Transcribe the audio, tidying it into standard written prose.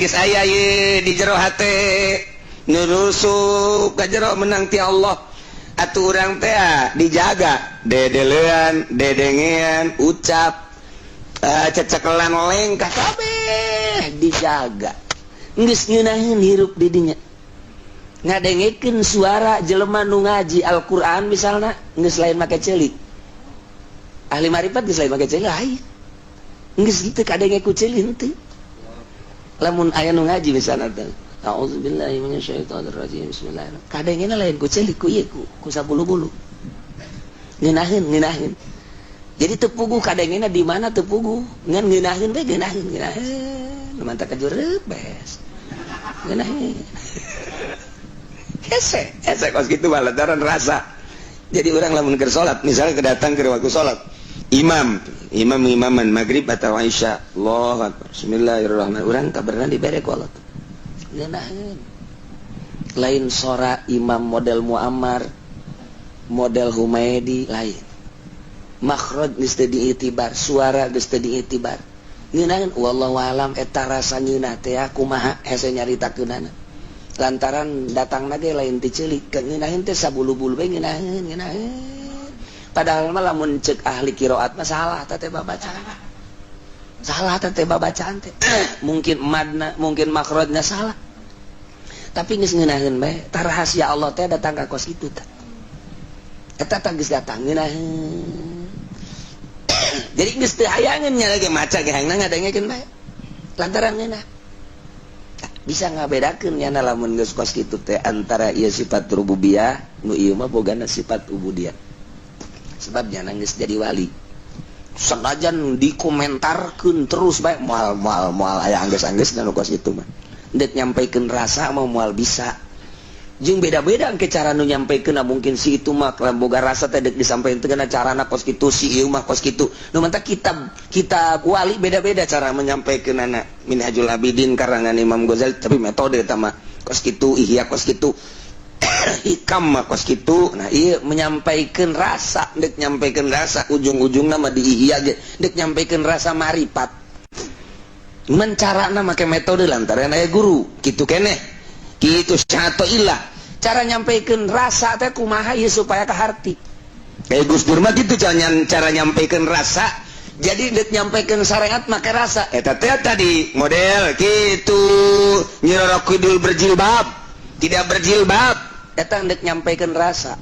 saya di jero hate nurusuk ka jero menang ti Allah atuh urang teh dijaga dedelean dedengean ucap cecekelan lengkah kabeh dijaga geus ngeunaheun hirup di dinya ngadengekeun suara jelema nu ngaji Al-Qur'an misalna geus lain make ceulik ahli marifat geus lain make ceulik lain geus kitu kadenge ku ceulik henteu lamun aya nu ngaji misalna teh a'udzubillahi minasyaitonirrajim bismillahirrahmanirrahim kadengena lain ku ceulik ku ieu ku sabulu-bulu ngeunaheun jadi teu puguh kadengena di mana teu puguh ngan ngeunaheun bae ngeunaheun mantap kajureup bees ngeunaheun hese kos kitu baladaran rasa jadi urang lamun keur salat misalnya kedatang keur waktu salat imaman maghrib atau isya Allahu akbar bismillahirrahmanirrahim urang kabarna dibere ku Allah ngeunaheun lain sora imam model Muammar model Humaydi lain makhraj geus teu diitibar suara geus teu diitibar ngeunaheun wallahu alam eta rasa ngeunah teh kumaha hese nyaritakeunana lantaran datangna ge lain ti ceulik ngeunaheun teh sabulu-bulu bae ngeunaheun padahal mah lamun ceuk ahli qiraat mah salah teh babacaan teh mungkin madna mungkin makhrajna salah tapi geus ngeunaheun bae tah rahasia Allah teh datang ka kos kitu teh eta tah geus datang ngeunaheun jadi geus teu hayangeun nya lagi maca ge hayangna ngadengekeun bae lantaran ngeunah bisa ngabedakeun nya lamun geus kos kitu teh antara ieu sifat rububiyah nu ieu mah bogana sifat ubudiyah sebab nya geus jadi wali sanajan dikomentarkeun terus bae moal aya anggeus-anggeusna nu kos kitu mah dek nyampaikeun rasa mah moal bisa jeung beda-beda engke cara nu nyampaikeunna mungkin si itu mah boga rasa teh dek disampaikeun carana kos kitu si ieu mah kos kitu nu mantap kitab wali beda-beda cara menyampaikeunana Minhajul Abidin karangan Imam Ghazali tapi metode eta mah kos kitu Ihya kos kitu Hikam mah kos kitu nah ieu menyampaikeun rasa dek nyampaikeun rasa ujung-ujungna mah di Ihya ge dek nyampaikeun rasa marifat mencarana make metode lantaran aya guru kitu keneh kitu syato ilah cara nyampaikeun rasa teh kumaha ieu supaya ka harti kayak Gus Dur mah kitu cara nyampaikeun rasa jadi dek nyampaikeun syariat make rasa eta teh tadi model kitu Nyi Roro Kidul berjilbab tidak berjilbab eta dek nyampaikeun rasa